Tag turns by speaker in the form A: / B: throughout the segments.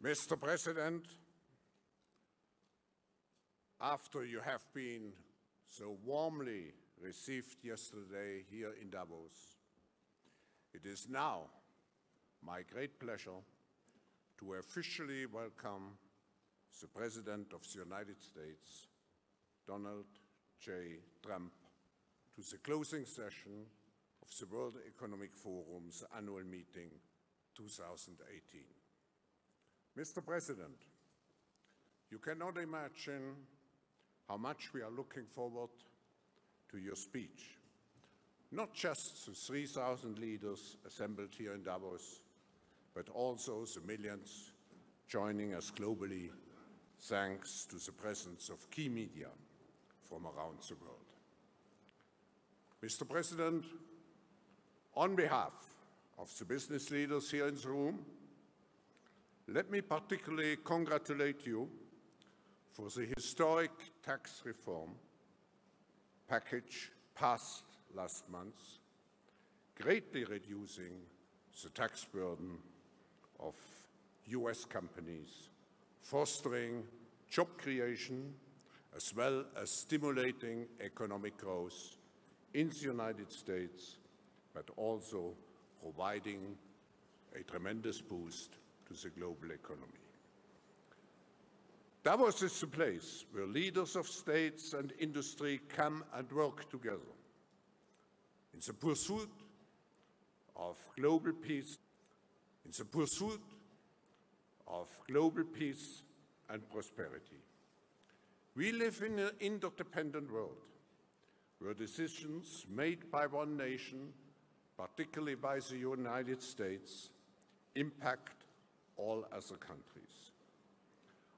A: Mr. President, after you have been so warmly received yesterday here in Davos, it is now my great pleasure to officially welcome the President of the United States, Donald J. Trump, to the closing session of the World Economic Forum's annual meeting 2018. Mr. President, you cannot imagine how much we are looking forward to your speech. Not just the 3,000 leaders assembled here in Davos, but also the millions joining us globally, thanks to the presence of key media from around the world. Mr. President, on behalf of the business leaders here in the room, let me particularly congratulate you for the historic tax reform package passed last month, greatly reducing the tax burden of US companies, fostering job creation, as well as stimulating economic growth in the United States, but also providing a tremendous boost to the global economy. Davos is the place where leaders of states and industry come and work together in the pursuit of global peace, and prosperity. We live in an interdependent world where decisions made by one nation, particularly by the United States, impact all other countries.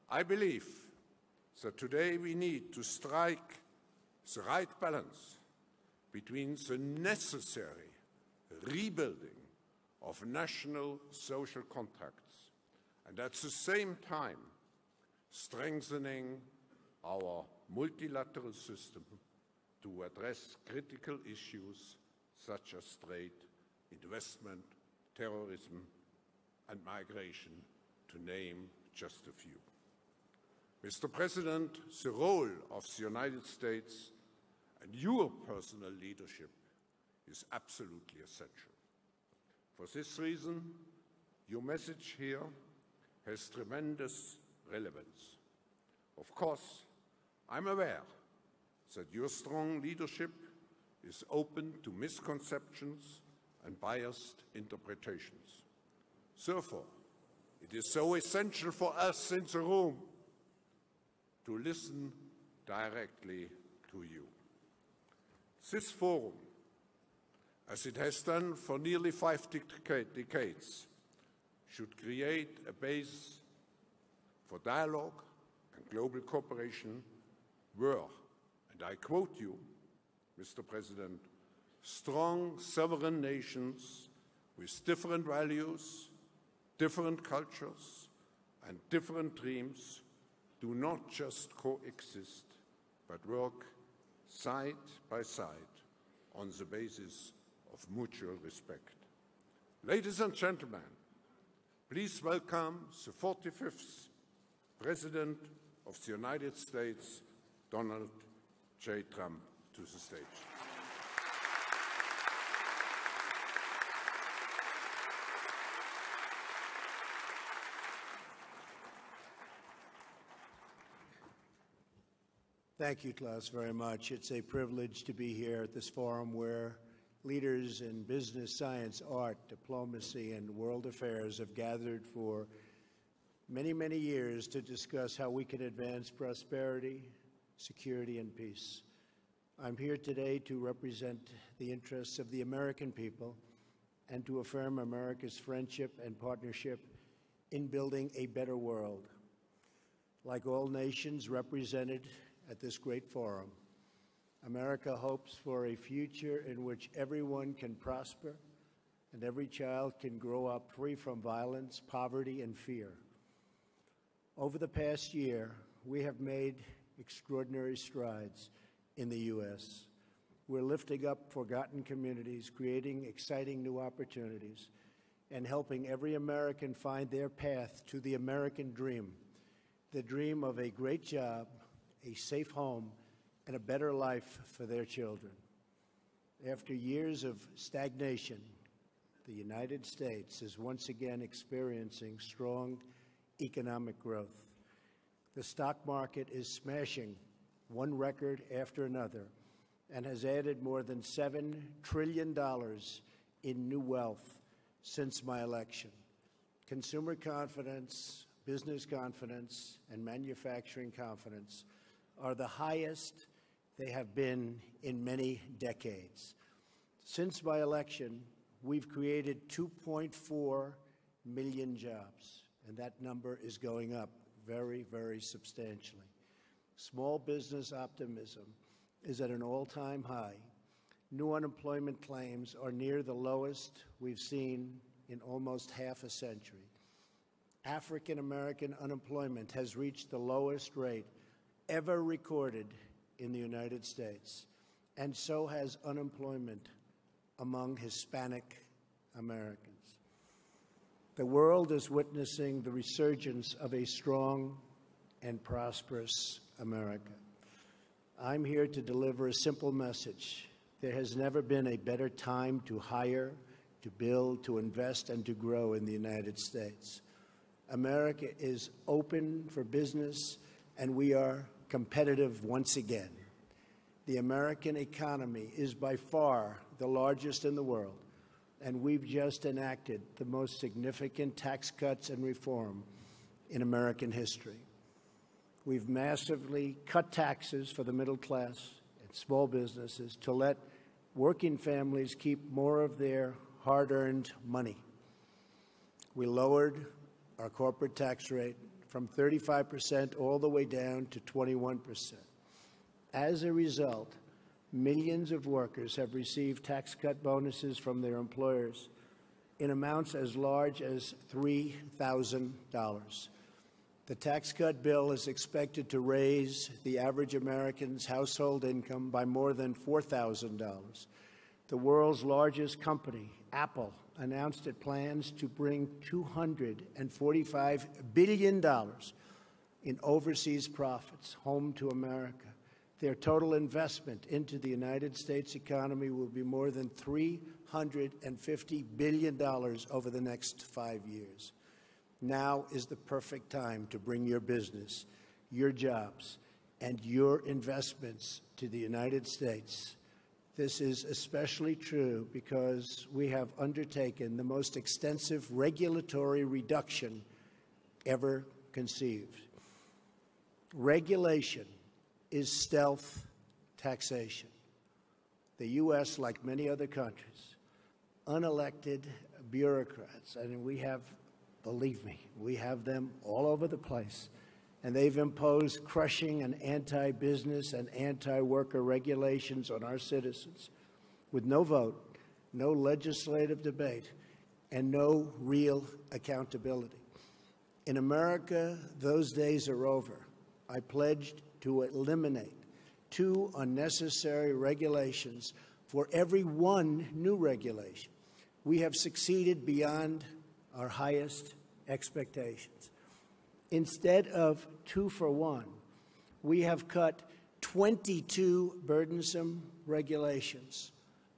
A: I believe that today we need to strike the right balance between the necessary rebuilding of national social contracts and at the same time strengthening our multilateral system to address critical issues such as trade, investment, terrorism, and migration, to name just a few. Mr. President, the role of the United States and your personal leadership is absolutely essential. For this reason, your message here has tremendous relevance. Of course, I'm aware that your strong leadership is open to misconceptions and biased interpretations. Therefore, it is so essential for us in the room to listen directly to you. This forum, as it has done for nearly 5 decades, should create a base for dialogue and global cooperation where, and I quote you, Mr. President, strong sovereign nations with different values, different cultures, and different dreams do not just coexist, but work side by side on the basis of mutual respect. Ladies and gentlemen, please welcome the 45th President of the United States, Donald J. Trump, to the stage.
B: Thank you, Klaus, very much. It's a privilege to be here at this forum where leaders in business, science, art, diplomacy, and world affairs have gathered for many, many years to discuss how we can advance prosperity, security, and peace. I'm here today to represent the interests of the American people and to affirm America's friendship and partnership in building a better world. Like all nations represented at this great forum, America hopes for a future in which everyone can prosper and every child can grow up free from violence, poverty, and fear. Over the past year, we have made extraordinary strides in the U.S. We're lifting up forgotten communities, creating exciting new opportunities, and helping every American find their path to the American dream, the dream of a great job, a safe home, and a better life for their children. After years of stagnation, the United States is once again experiencing strong economic growth. The stock market is smashing one record after another and has added more than $7 trillion in new wealth since my election. Consumer confidence, business confidence, and manufacturing confidence are the highest they have been in many decades. Since my election, we've created 2.4 million jobs, and that number is going up very, very substantially. Small business optimism is at an all-time high. New unemployment claims are near the lowest we've seen in almost half a century. African American unemployment has reached the lowest rate ever recorded in the United States, and so has unemployment among Hispanic Americans. The world is witnessing the resurgence of a strong and prosperous America. I'm here to deliver a simple message. There has never been a better time to hire, to build, to invest, and to grow in the United States. America is open for business, and we are competitive once again. The American economy is by far the largest in the world, and we've just enacted the most significant tax cuts and reform in American history. We've massively cut taxes for the middle class and small businesses to let working families keep more of their hard-earned money. We lowered our corporate tax rate from 35% all the way down to 21%. As a result, millions of workers have received tax cut bonuses from their employers in amounts as large as $3,000. The tax cut bill is expected to raise the average American's household income by more than $4,000. The world's largest company, Apple, announced it plans to bring $245 billion in overseas profits home to America. Their total investment into the United States economy will be more than $350 billion over the next 5 years. Now is the perfect time to bring your business, your jobs, and your investments to the United States. This is especially true because we have undertaken the most extensive regulatory reduction ever conceived. Regulation is stealth taxation. The U.S., like many other countries, unelected bureaucrats, and we have, believe me, we have them all over the place, and they've imposed crushing and anti-business and anti-worker regulations on our citizens with no vote, no legislative debate, and no real accountability. In America, those days are over. I pledged to eliminate 2 unnecessary regulations for every one new regulation. We have succeeded beyond our highest expectations. Instead of 2 for 1, we have cut 22 burdensome regulations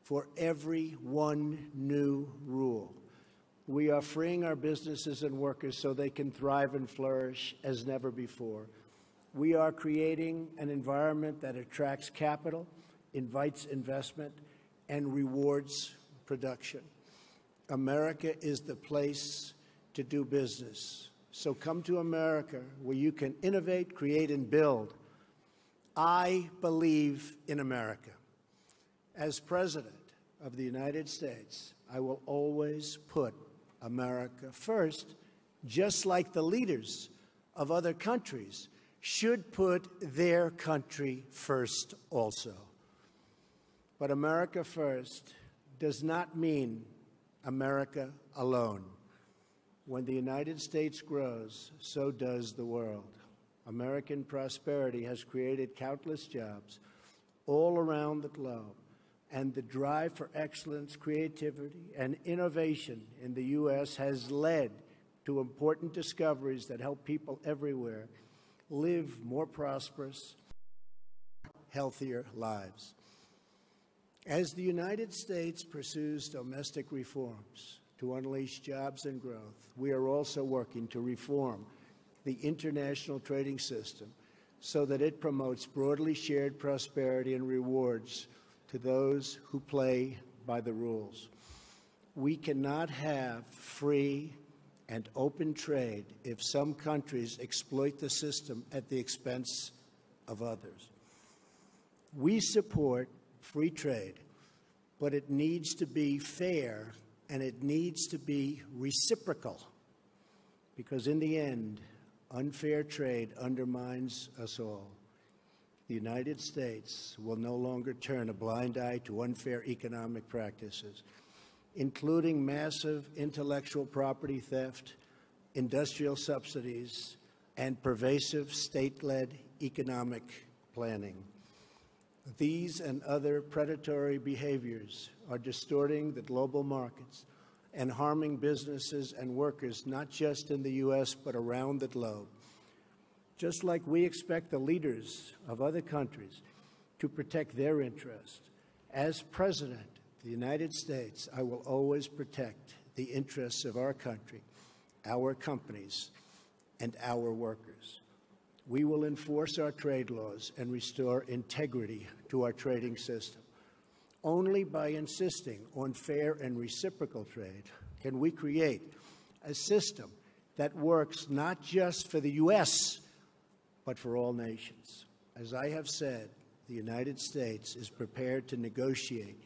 B: for every one new rule. We are freeing our businesses and workers so they can thrive and flourish as never before. We are creating an environment that attracts capital, invites investment, and rewards production. America is the place to do business. So come to America, where you can innovate, create, and build. I believe in America. As President of the United States, I will always put America first, just like the leaders of other countries should put their country first also. But America first does not mean America alone. When the United States grows, so does the world. American prosperity has created countless jobs all around the globe, and the drive for excellence, creativity, and innovation in the U.S. has led to important discoveries that help people everywhere live more prosperous, healthier lives. As the United States pursues domestic reforms to unleash jobs and growth, we are also working to reform the international trading system so that it promotes broadly shared prosperity and rewards to those who play by the rules. We cannot have free and open trade if some countries exploit the system at the expense of others. We support free trade, but it needs to be fair and it needs to be reciprocal, because in the end, unfair trade undermines us all. The United States will no longer turn a blind eye to unfair economic practices, including massive intellectual property theft, industrial subsidies, and pervasive state-led economic planning. These and other predatory behaviors are distorting the global markets and harming businesses and workers, not just in the U.S., but around the globe. Just like we expect the leaders of other countries to protect their interests, as President of the United States, I will always protect the interests of our country, our companies, and our workers. We will enforce our trade laws and restore integrity to our trading system. Only by insisting on fair and reciprocal trade can we create a system that works not just for the U.S., but for all nations. As I have said, the United States is prepared to negotiate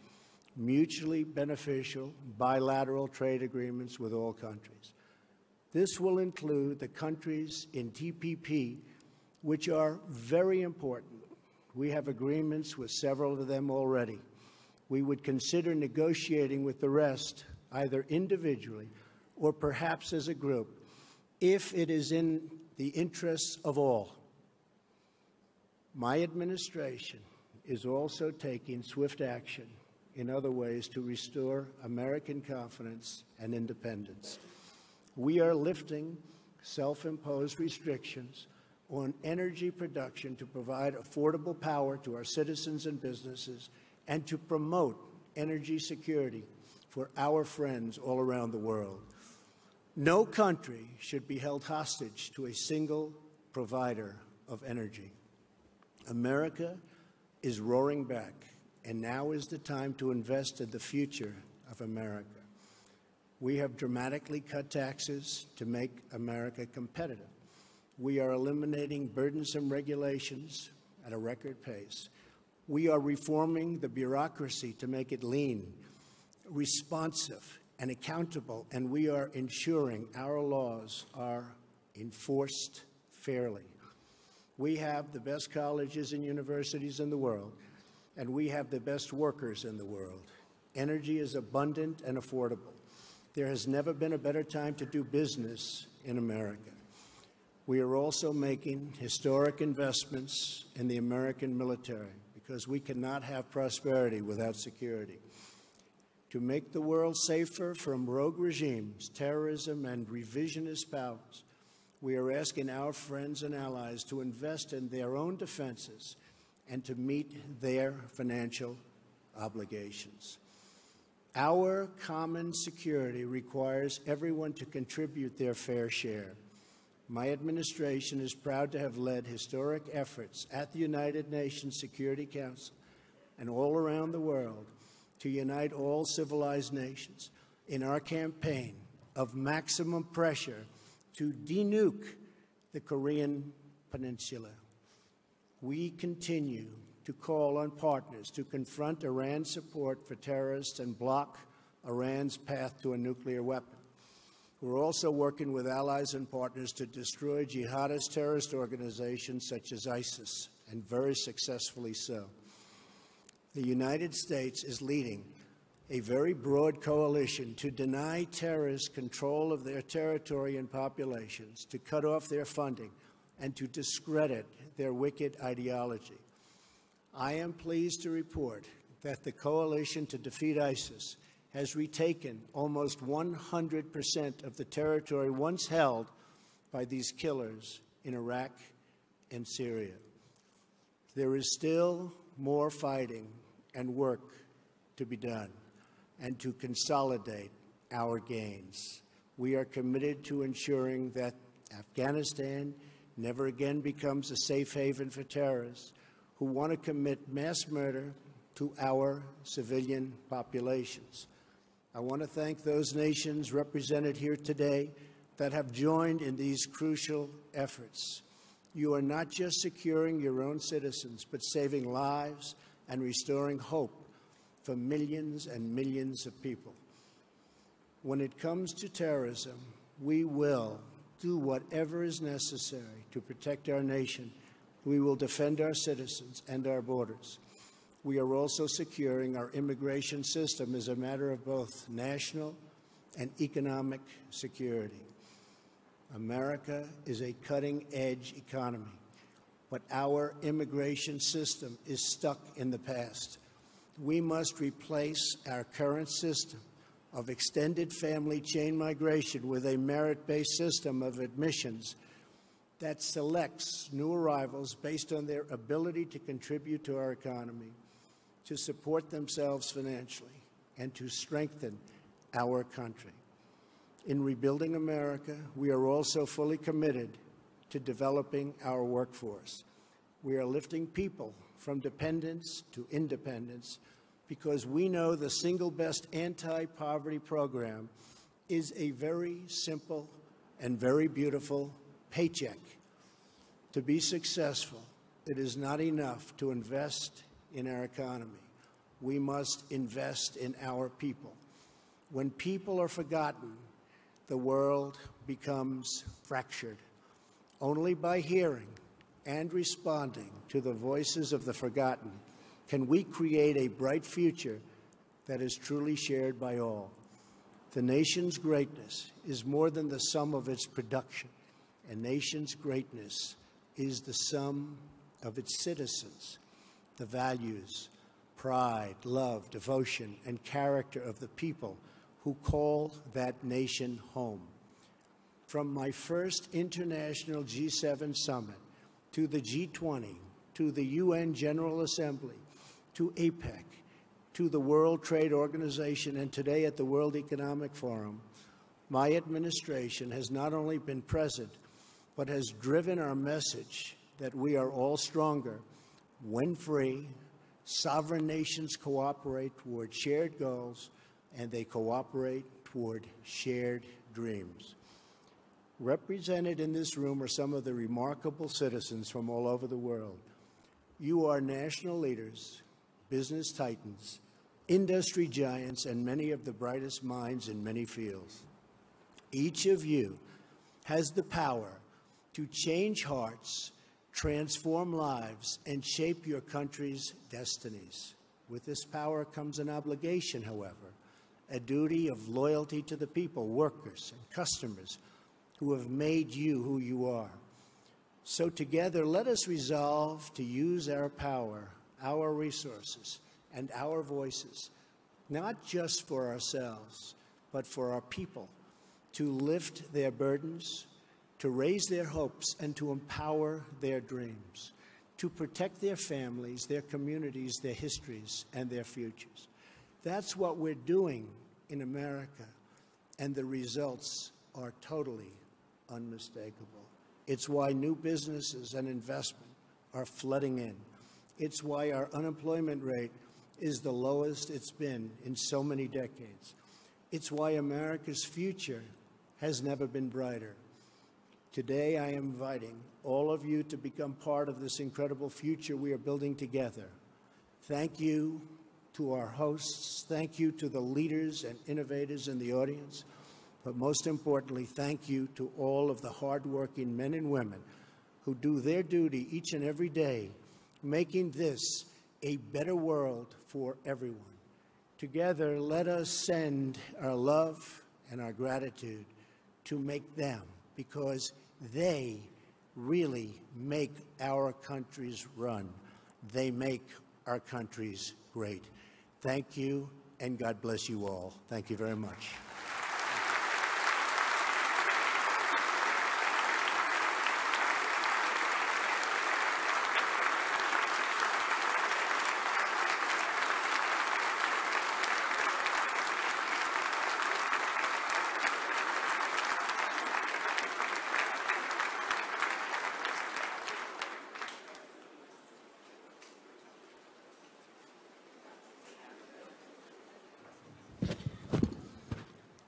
B: mutually beneficial bilateral trade agreements with all countries. This will include the countries in TPP, which are very important. We have agreements with several of them already. We would consider negotiating with the rest, either individually or perhaps as a group, if it is in the interests of all. My administration is also taking swift action in other ways to restore American confidence and independence. We are lifting self-imposed restrictions on energy production to provide affordable power to our citizens and businesses and to promote energy security for our friends all around the world. No country should be held hostage to a single provider of energy. America is roaring back, and now is the time to invest in the future of America. We have dramatically cut taxes to make America competitive. We are eliminating burdensome regulations at a record pace. We are reforming the bureaucracy to make it lean, responsive, and accountable, and we are ensuring our laws are enforced fairly. We have the best colleges and universities in the world, and we have the best workers in the world. Energy is abundant and affordable. There has never been a better time to do business in America. We are also making historic investments in the American military, because because we cannot have prosperity without security. To make the world safer from rogue regimes, terrorism, and revisionist powers, we are asking our friends and allies to invest in their own defenses and to meet their financial obligations. Our common security requires everyone to contribute their fair share. My administration is proud to have led historic efforts at the United Nations Security Council and all around the world to unite all civilized nations in our campaign of maximum pressure to denuke the Korean Peninsula. We continue to call on partners to confront Iran's support for terrorists and block Iran's path to a nuclear weapon. We're also working with allies and partners to destroy jihadist terrorist organizations such as ISIS, and very successfully so. The United States is leading a very broad coalition to deny terrorists control of their territory and populations, to cut off their funding, and to discredit their wicked ideology. I am pleased to report that the coalition to defeat ISIS has retaken almost 100% of the territory once held by these killers in Iraq and Syria. There is still more fighting and work to be done and to consolidate our gains. We are committed to ensuring that Afghanistan never again becomes a safe haven for terrorists who want to commit mass murder to our civilian populations. I want to thank those nations represented here today that have joined in these crucial efforts. You are not just securing your own citizens, but saving lives and restoring hope for millions and millions of people. When it comes to terrorism, we will do whatever is necessary to protect our nation. We will defend our citizens and our borders. We are also securing our immigration system as a matter of both national and economic security. America is a cutting-edge economy, but our immigration system is stuck in the past. We must replace our current system of extended family chain migration with a merit-based system of admissions that selects new arrivals based on their ability to contribute to our economy, to support themselves financially, and to strengthen our country. In rebuilding America, we are also fully committed to developing our workforce. We are lifting people from dependence to independence because we know the single best anti-poverty program is a very simple and very beautiful paycheck. To be successful, it is not enough to invest in our economy. We must invest in our people. When people are forgotten, the world becomes fractured. Only by hearing and responding to the voices of the forgotten can we create a bright future that is truly shared by all. The nation's greatness is more than the sum of its production. A nation's greatness is the sum of its citizens, the values, pride, love, devotion, and character of the people who call that nation home. From my first international G7 summit to the G20, to the UN General Assembly, to APEC, to the World Trade Organization, and today at the World Economic Forum, my administration has not only been present, but has driven our message that we are all stronger when free, sovereign nations cooperate toward shared goals, and they cooperate toward shared dreams. Represented in this room are some of the remarkable citizens from all over the world. You are national leaders, business titans, industry giants, and many of the brightest minds in many fields. Each of you has the power to change hearts, transform lives, and shape your country's destinies. With this power comes an obligation, however, a duty of loyalty to the people, workers, and customers who have made you who you are. So together, let us resolve to use our power, our resources and our voices, not just for ourselves, but for our people, to lift their burdens, to raise their hopes, and to empower their dreams, to protect their families, their communities, their histories, and their futures. That's what we're doing in America, and the results are totally unmistakable. It's why new businesses and investment are flooding in. It's why our unemployment rate is the lowest it's been in so many decades. It's why America's future has never been brighter. Today, I am inviting all of you to become part of this incredible future we are building together. Thank you to our hosts. Thank you to the leaders and innovators in the audience. But most importantly, thank you to all of the hardworking men and women who do their duty each and every day, making this a better world for everyone. Together, let us send our love and our gratitude to make them, because they really make our countries run. They make our countries great. Thank you, and God bless you all. Thank you very much.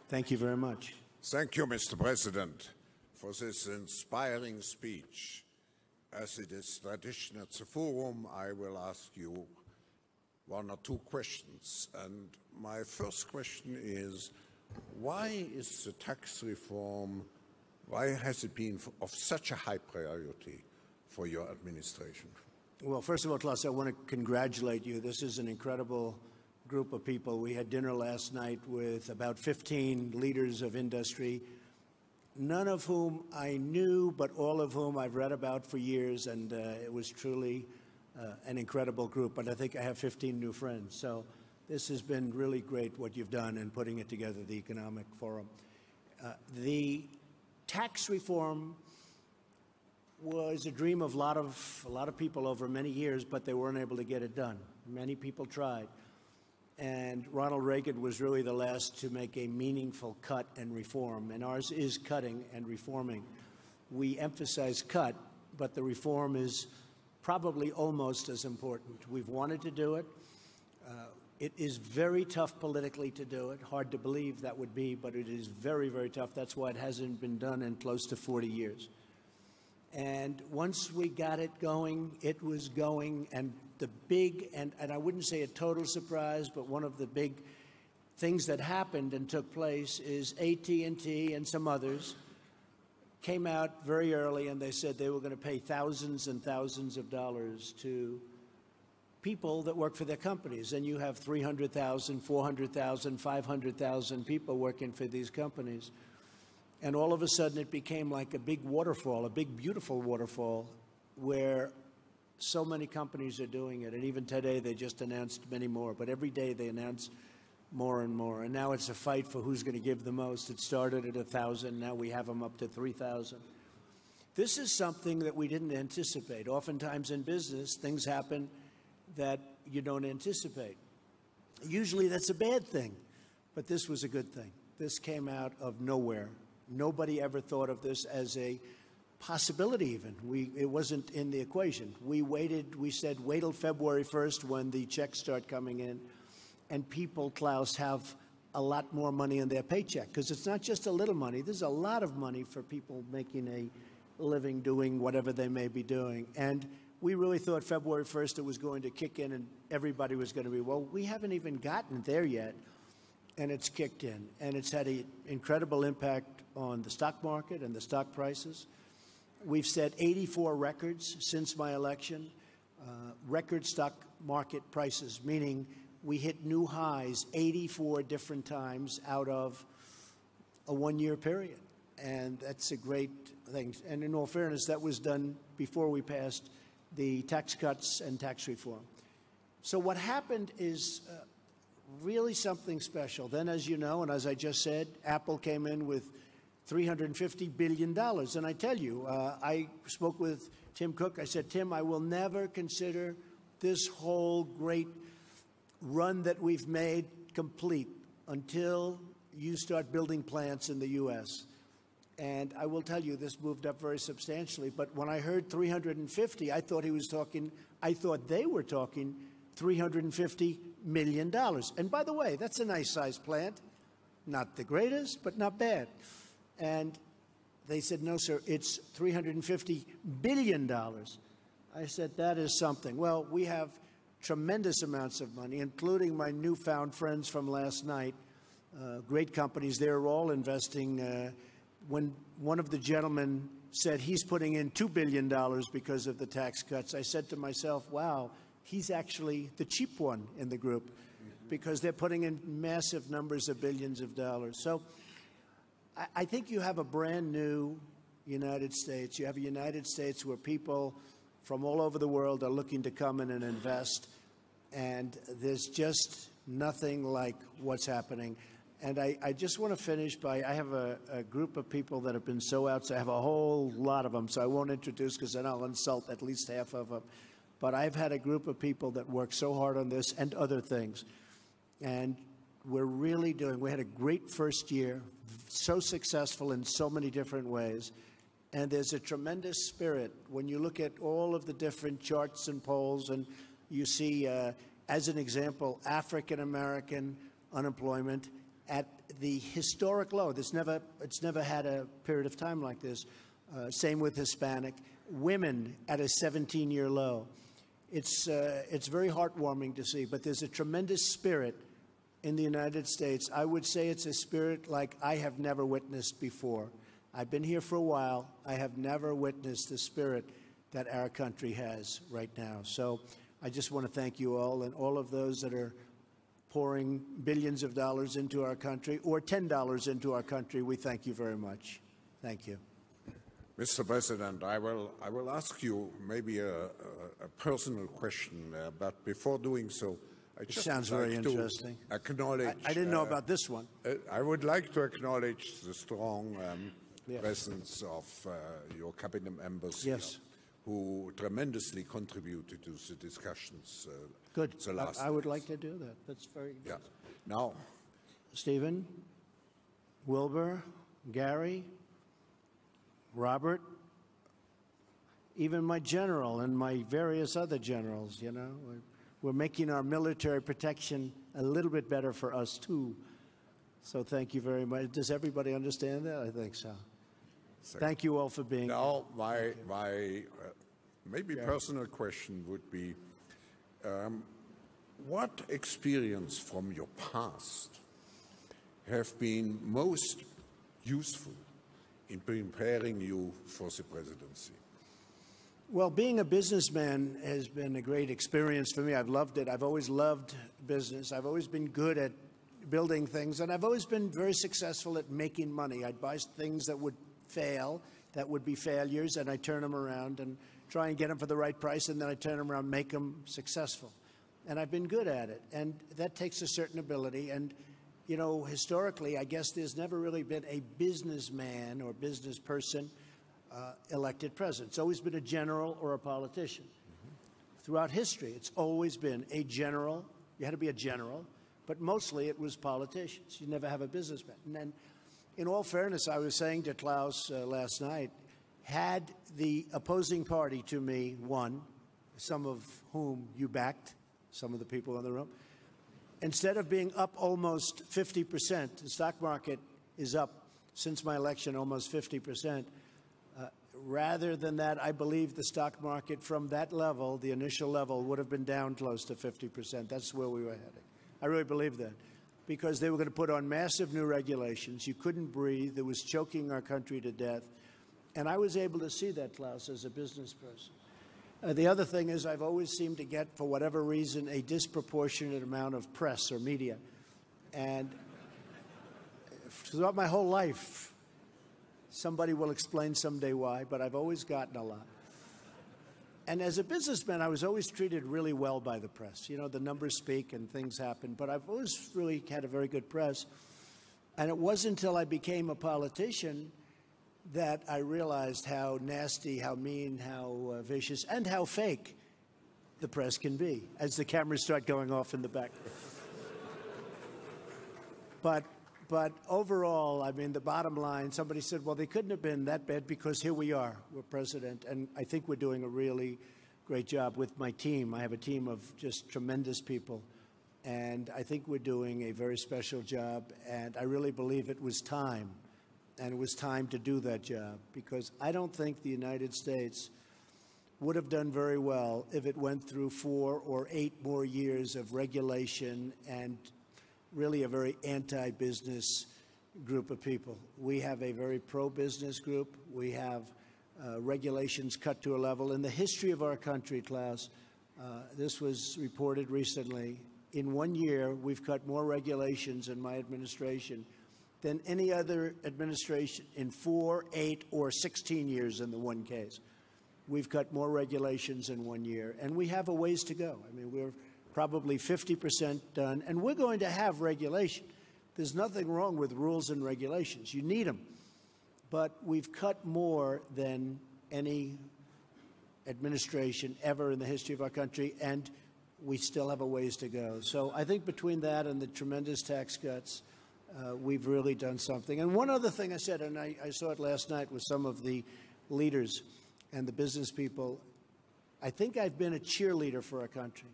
B: Thank you very much.
A: Thank you, Mr. President, for this inspiring speech. As it is tradition at the forum, I will ask you one or two questions. And my first question is, why is the tax reform, why has it been of such a high priority for your administration?
B: Well, first of all, Klaus, I want to congratulate you. This is an incredible group of people. We had dinner last night with about 15 leaders of industry, none of whom I knew, but all of whom I've read about for years, and it was truly an incredible group. But I think I have 15 new friends. So this has been really great what you've done in putting it together, the Economic Forum. The tax reform was a dream of a lot of people over many years, but they weren't able to get it done. Many people tried. And Ronald Reagan was really the last to make a meaningful cut and reform, and ours is cutting and reforming. We emphasize cut, but the reform is probably almost as important. We've wanted to do it. It is very tough politically to do it. Hard to believe that would be, but it is very, very tough. That's why it hasn't been done in close to 40 years. And once we got it going, it was going, and the big, and I wouldn't say a total surprise, but one of the big things that happened and took place is AT&T and some others came out very early, and they said they were going to pay thousands and thousands of dollars to people that work for their companies. And you have 300,000, 400,000, 500,000 people working for these companies. And all of a sudden, it became like a big waterfall, a big, beautiful waterfall, where so many companies are doing it. And even today, they just announced many more. But every day, they announce more and more. And now it's a fight for who's going to give the most. It started at 1,000. Now we have them up to 3,000. This is something that we didn't anticipate. Oftentimes in business, things happen that you don't anticipate. Usually, that's a bad thing. But this was a good thing. This came out of nowhere. Nobody ever thought of this as a possibility even. It wasn't in the equation. We waited, we said, wait till February 1st when the checks start coming in, and people, Klaus, have a lot more money in their paycheck, because it's not just a little money. There's a lot of money for people making a living doing whatever they may be doing. And we really thought February 1st it was going to kick in and everybody was going to be, well, we haven't even gotten there yet. And it's kicked in, and it's had an incredible impact on the stock market and the stock prices. We've set 84 records since my election, record stock market prices, meaning we hit new highs 84 different times out of a one-year period. And that's a great thing. And in all fairness, that was done before we passed the tax cuts and tax reform. So what happened is really something special. Then, as you know, and as I just said, Apple came in with $350 billion. And I tell you, I spoke with Tim Cook. I said, Tim, I will never consider this whole great run that we've made complete until you start building plants in the U.S. And I will tell you, this moved up very substantially. But when I heard 350, I thought they were talking $350 million. And by the way, that's a nice-sized plant. Not the greatest, but not bad. And they said, no, sir, it's $350 billion. I said, that is something. Well, we have tremendous amounts of money, including my newfound friends from last night, great companies. They're all investing. When one of the gentlemen said he's putting in $2 billion because of the tax cuts, I said to myself, wow, he's actually the cheap one in the group because they're putting in massive numbers of billions of dollars. So I think you have a brand new United States. You have a United States where people from all over the world are looking to come in and invest, and there's just nothing like what's happening. And I just want to finish by, I have a group of people that have been so outside. I have a whole lot of them, so I won't introduce because then I'll insult at least half of them. But I've had a group of people that work so hard on this and other things. And we're really doing, we had a great first year, so successful in so many different ways. And there's a tremendous spirit when you look at all of the different charts and polls, and you see, as an example, African-American unemployment at the historic low. It's never had a period of time like this. Same with Hispanic. Women at a 17-year low. It's very heartwarming to see, but there's a tremendous spirit in the United States. I would say it's a spirit like I have never witnessed before. I've been here for a while. I have never witnessed the spirit that our country has right now. So I just want to thank you all and all of those that are pouring billions of dollars into our country or $10 into our country. We thank you very much. Thank you.
A: Mr. President, I will ask you maybe a personal question, but before doing so, I just
B: sounds very interesting.
A: Acknowledge.
B: I didn't know about this one.
A: I would like to acknowledge the strong presence of your cabinet members here, who tremendously contributed to the discussions.
B: Good.
A: The last
B: I would like to do that. That's very good.
A: Yeah. Now,
B: Stephen, Wilbur, Gary, Robert, even my general and my various other generals, you know. We're making our military protection a little bit better for us, too. So thank you very much. Does everybody understand that? I think so. Thank you all for being here.
A: Now, my maybe personal question would be, what experience from your past have been most useful in preparing you for the presidency?
B: Well, being a businessman has been a great experience for me. I've loved it. I've always loved business. I've always been good at building things, and I've always been very successful at making money. I'd buy things that would fail, that would be failures, and I'd turn them around and try and get them for the right price, and then I'd turn them around, make them successful. And I've been good at it, and that takes a certain ability. And, you know, historically, I guess there's never really been a businessman or business person elected president. It's always been a general or a politician. Throughout history, it's always been a general. You had to be a general, but mostly it was politicians. You never have a businessman. And then, in all fairness, I was saying to Klaus last night, had the opposing party to me won, some of whom you backed, some of the people in the room, instead of being up almost 50%, the stock market is up since my election almost 50%. Rather than that, I believe the stock market from that level, the initial level, would have been down close to 50%. That's where we were heading. I really believe that, because they were going to put on massive new regulations. You couldn't breathe. It was choking our country to death. And I was able to see that, Klaus, as a business person. The other thing is I've always seemed to get, for whatever reason, a disproportionate amount of press or media. And throughout my whole life, somebody will explain someday why, but I've always gotten a lot. And as a businessman, I was always treated really well by the press. You know, the numbers speak and things happen, but I've always really had a very good press. And it wasn't until I became a politician that I realized how nasty, how mean, how vicious, and how fake the press can be as the cameras start going off in the back. But overall, I mean, the bottom line, somebody said, well, they couldn't have been that bad because here we are, we're president. And I think we're doing a really great job with my team. I have a team of just tremendous people. And I think we're doing a very special job. And I really believe it was time. And it was time to do that job, because I don't think the United States would have done very well if it went through 4 or 8 more years of regulation and really a very anti-business group of people. We have a very pro-business group. We have regulations cut to a level. In the history of our country, Klaus, this was reported recently, in 1 year, we've cut more regulations in my administration than any other administration in 4, 8, or 16 years in the one case. We've cut more regulations in 1 year, and we have a ways to go. I mean, we're probably 50% done, and we're going to have regulation. There's nothing wrong with rules and regulations. You need them. But we've cut more than any administration ever in the history of our country, and we still have a ways to go. So I think between that and the tremendous tax cuts, we've really done something. And one other thing I said, and I saw it last night with some of the leaders and the business people, I think I've been a cheerleader for our country.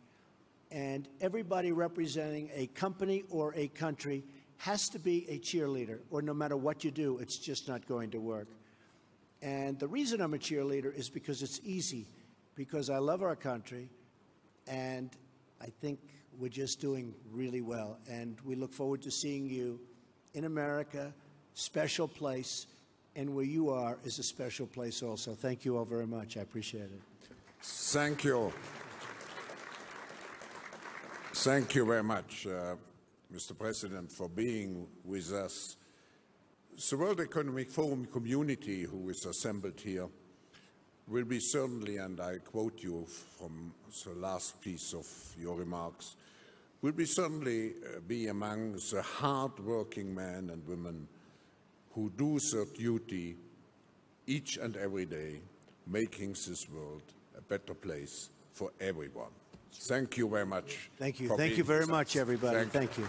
B: And everybody representing a company or a country has to be a cheerleader, or no matter what you do, it's just not going to work. And the reason I'm a cheerleader is because it's easy, because I love our country, and I think we're just doing really well. And we look forward to seeing you in America, special place, and where you are is a special place also. Thank you all very much. I appreciate it.
A: Thank you. Thank you very much, Mr. President, for being with us. The World Economic Forum community who is assembled here will be certainly, and I quote you from the last piece of your remarks, will be certainly be among the hard-working men and women who do their duty each and every day, making this world a better place for everyone. Thank you very much.
B: Thank you. Thank you very much, everybody. Thank you.